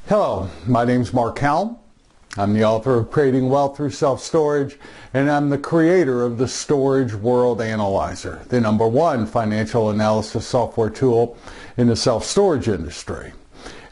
Hello, my name's Mark Helm. I'm the author of Creating Wealth Through Self-Storage, and I'm the creator of the Storage World Analyzer, the #1 financial analysis software tool in the self-storage industry.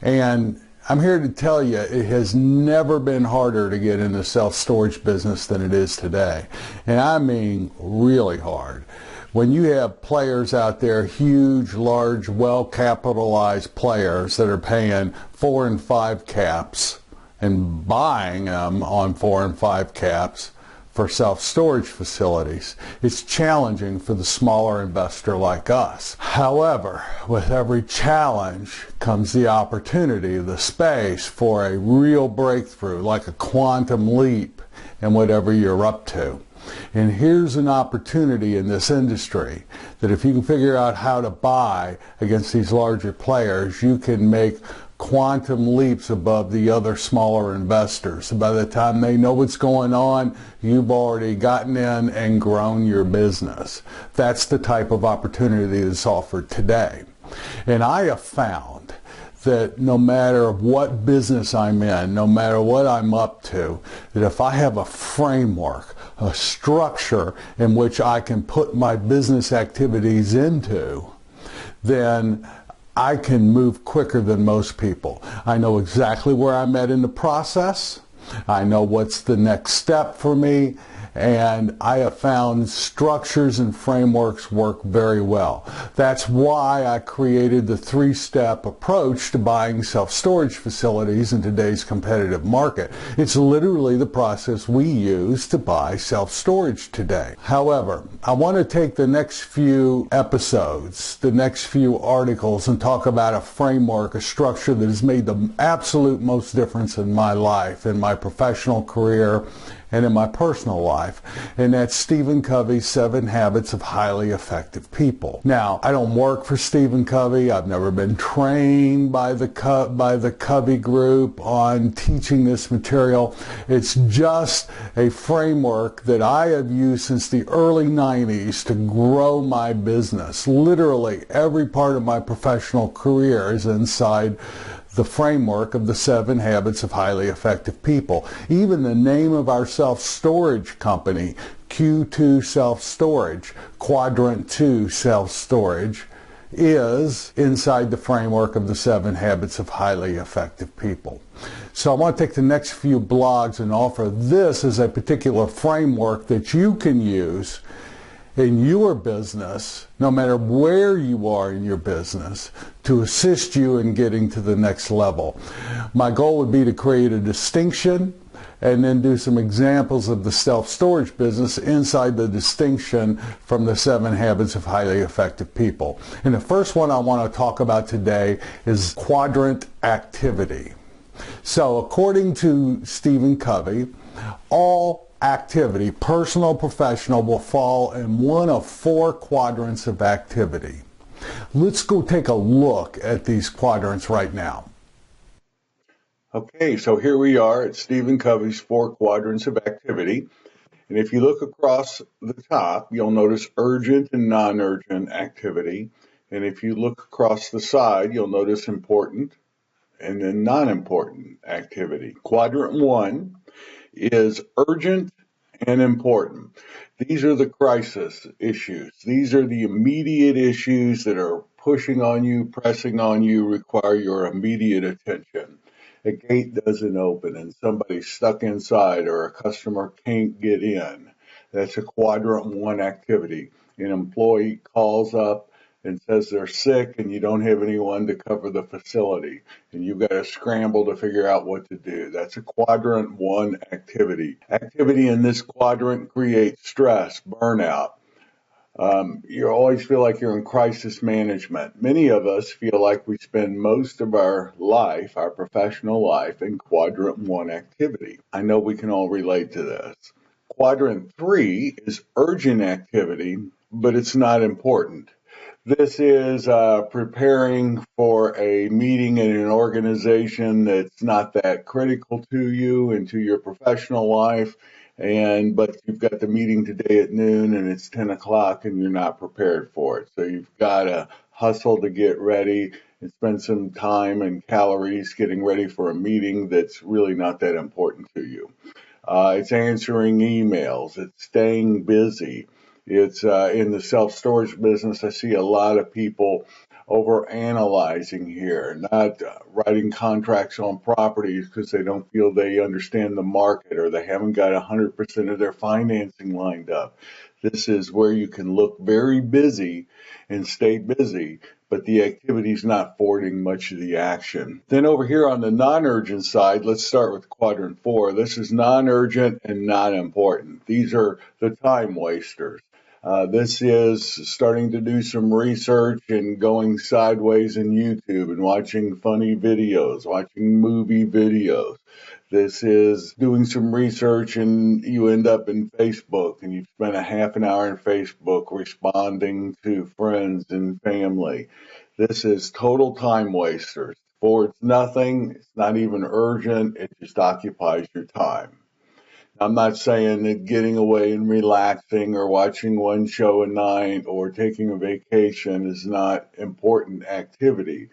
And I'm here to tell you it has never been harder to get in the self-storage business than it is today. And I mean really hard. When you have players out there, huge, large, well-capitalized players that are paying 4 and 5 caps and buying them on 4 and 5 caps for self-storage facilities, it's challenging for the smaller investor like us. However, with every challenge comes the opportunity, the space for a real breakthrough, like a quantum leap in whatever you're up to. And here's an opportunity in this industry that if you can figure out how to buy against these larger players, you can make quantum leaps above the other smaller investors. By the time they know what's going on, you've already gotten in and grown your business. That's the type of opportunity that's offered today. And I have found that no matter what business I'm in, no matter what I'm up to, that if I have a framework, a structure in which I can put my business activities into, then I can move quicker than most people. I know exactly where I'm at in the process. I know what's the next step for me. And I have found structures and frameworks work very well. That's why I created the 3-step approach to buying self-storage facilities in today's competitive market. It's literally the process we use to buy self-storage today. However, I want to take the next few episodes, the next few articles, and talk about a framework, a structure that has made the absolute most difference in my life, in my professional career, and in my personal life, and that's Stephen Covey's 7 Habits of Highly Effective People. Now, I don't work for Stephen Covey. I've never been trained by the Covey group on teaching this material. It's just a framework that I have used since the early 90s to grow my business. Literally, every part of my professional career is inside the framework of the 7 Habits of Highly Effective People. Even the name of our self-storage company, Q2 Self-Storage, Quadrant 2 Self-Storage, is inside the framework of the 7 Habits of Highly Effective People. So I want to take the next few blogs and offer this as a particular framework that you can use in your business, no matter where you are in your business, to assist you in getting to the next level. My goal would be to create a distinction and then do some examples of the self-storage business inside the distinction from the 7 Habits of Highly Effective People. And the first one I want to talk about today is quadrant activity. So according to Stephen Covey, all activity, personal, professional, will fall in one of 4 quadrants of activity. Let's go take a look at these quadrants right now. Okay, so here we are at Stephen Covey's 4 quadrants of activity. And if you look across the top, you'll notice urgent and non-urgent activity. And if you look across the side, you'll notice important and then non-important activity. Quadrant 1 is urgent and important. These are the crisis issues. These are the immediate issues that are pushing on you, pressing on you, require your immediate attention. A gate doesn't open and somebody's stuck inside, or a customer can't get in. That's a quadrant 1 activity. An employee calls up and says they're sick and you don't have anyone to cover the facility, and you've got to scramble to figure out what to do. That's a quadrant 1 activity. Activity in this quadrant creates stress, burnout. You always feel like you're in crisis management. Many of us feel like we spend most of our life, our professional life, in quadrant 1 activity. I know we can all relate to this. Quadrant 3 is urgent activity, but it's not important. This is preparing for a meeting in an organization that's not that critical to you and to your professional life, but you've got the meeting today at noon and it's 10 o'clock and you're not prepared for it. So you've got to hustle to get ready and spend some time and calories getting ready for a meeting that's really not that important to you. It's answering emails. It's staying busy. It's in the self-storage business. I see a lot of people over analyzing here, not writing contracts on properties because they don't feel they understand the market or they haven't got 100% of their financing lined up. This is where you can look very busy and stay busy, but the activity's not forwarding much of the action. Then over here on the non-urgent side, let's start with quadrant 4. This is non-urgent and not important. These are the time wasters. This is starting to do some research and going sideways in YouTube and watching funny videos, watching movie videos. This is doing some research and you end up in Facebook and you've spent a half an hour in Facebook responding to friends and family. This is total time wasters. For it's nothing, it's not even urgent, it just occupies your time. I'm not saying that getting away and relaxing or watching one show a night or taking a vacation is not important activity.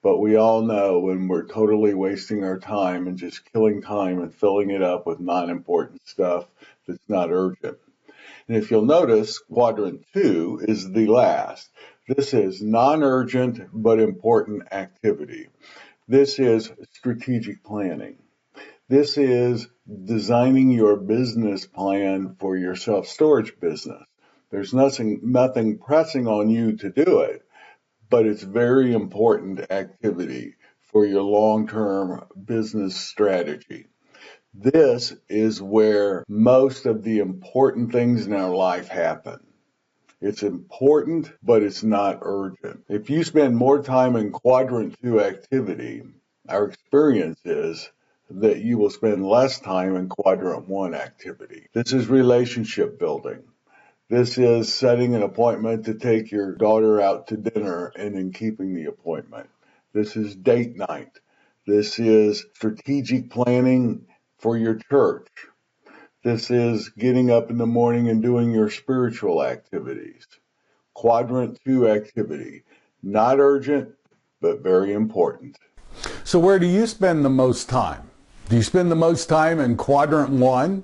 But we all know when we're totally wasting our time and just killing time and filling it up with non-important stuff that's not urgent. And if you'll notice, quadrant 2 is the last. This is non-urgent but important activity. This is strategic planning. This is designing your business plan for your self-storage business. There's nothing pressing on you to do it, but it's very important activity for your long-term business strategy. This is where most of the important things in our life happen. It's important, but it's not urgent. If you spend more time in quadrant 2 activity, our experience is that you will spend less time in quadrant 1 activity. This is relationship building. This is setting an appointment to take your daughter out to dinner and then keeping the appointment. This is date night. This is strategic planning for your church. This is getting up in the morning and doing your spiritual activities. Quadrant 2 activity. Not urgent, but very important. So where do you spend the most time? Do you spend the most time in quadrant 1?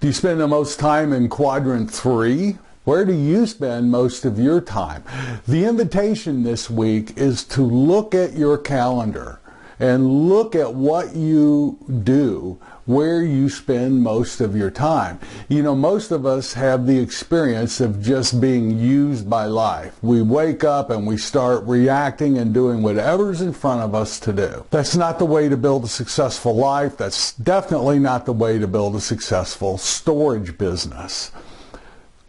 Do you spend the most time in quadrant 3? Where do you spend most of your time? The invitation this week is to look at your calendar and look at what you do, where you spend most of your time. You know, most of us have the experience of just being used by life. We wake up and we start reacting and doing whatever's in front of us to do. That's not the way to build a successful life. That's definitely not the way to build a successful storage business.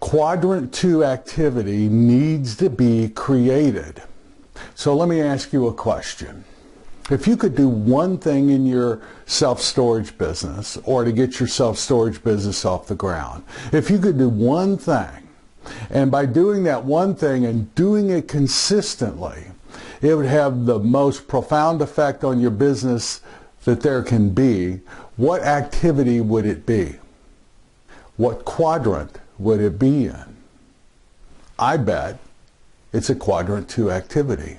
Quadrant 2 activity needs to be created. So let me ask you a question. If you could do one thing in your self-storage business or to get your self-storage business off the ground, if you could do one thing, and by doing that one thing and doing it consistently, it would have the most profound effect on your business that there can be, what activity would it be? What quadrant would it be in? I bet it's a quadrant 2 activity.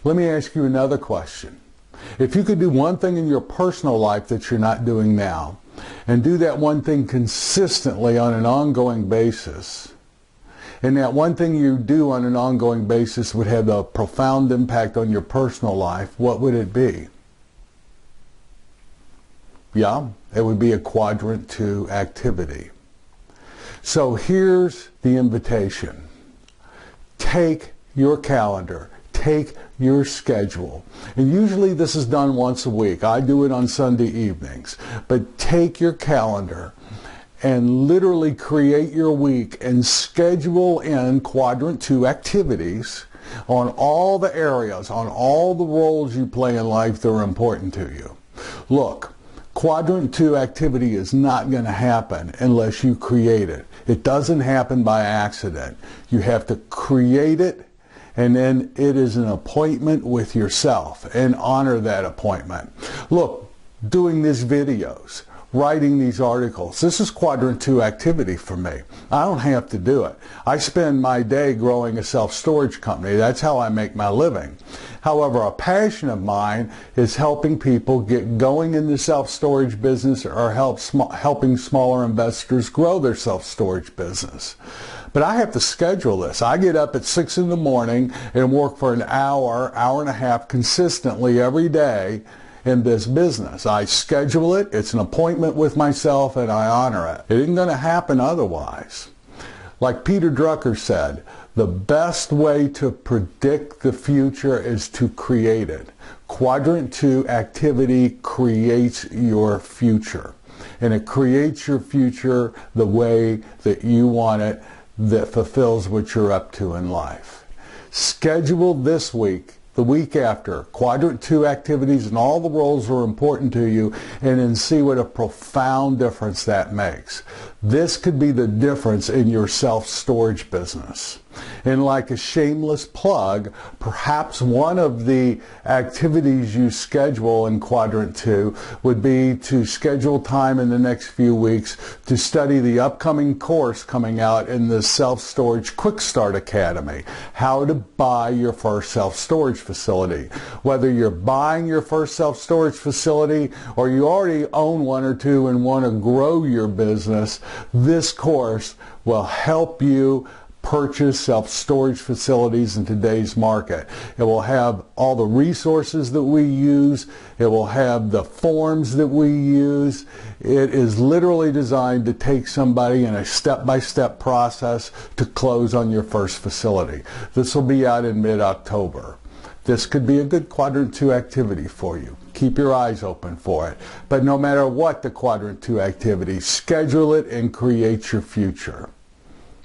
Let me ask you another question. If you could do one thing in your personal life that you're not doing now, and do that one thing consistently on an ongoing basis, and that one thing you do on an ongoing basis would have a profound impact on your personal life, what would it be? Yeah, it would be a quadrant 2 activity. So here's the invitation. Take your calendar. Take your schedule. And usually this is done once a week. I do it on Sunday evenings. But take your calendar and literally create your week and schedule in quadrant 2 activities on all the areas, on all the roles you play in life that are important to you. Look, quadrant 2 activity is not going to happen unless you create it. It doesn't happen by accident. You have to create it, and then it is an appointment with yourself, and honor that appointment. Look, doing these videos, writing these articles. This is Quadrant 2 activity for me. I don't have to do it. I spend my day growing a self-storage company. That's how I make my living. However, a passion of mine is helping people get going in the self-storage business or helping smaller investors grow their self-storage business. But I have to schedule this. I get up at 6 in the morning and work for an hour, hour and a half consistently every day in this business. I schedule it. It's an appointment with myself, and I honor it. It isn't going to happen otherwise. Like Peter Drucker said, the best way to predict the future is to create it. Quadrant 2 activity creates your future. And it creates your future the way that you want it, that fulfills what you're up to in life. Schedule this week, the week after, Quadrant 2 activities, and all the roles are important to you, and then see what a profound difference that makes. This could be the difference in your self-storage business. And like a shameless plug, perhaps one of the activities you schedule in Quadrant 2 would be to schedule time in the next few weeks to study the upcoming course coming out in the Self-Storage Quick Start Academy, how to buy your first self-storage facility. Whether you're buying your first self-storage facility or you already own one or two and want to grow your business, this course will help you purchase self-storage facilities in today's market. It will have all the resources that we use. It will have the forms that we use. It is literally designed to take somebody in a step-by-step process to close on your first facility. This will be out in mid-October. This could be a good Quadrant 2 activity for you. Keep your eyes open for it. But no matter what the Quadrant 2 activity, schedule it and create your future.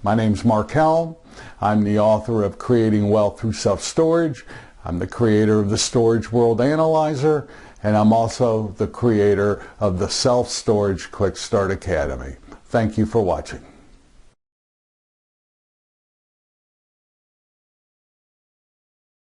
My name's Mark Helm. I'm the author of Creating Wealth Through Self-Storage. I'm the creator of the Storage World Analyzer, and I'm also the creator of the Self-Storage Quick Start Academy. Thank you for watching.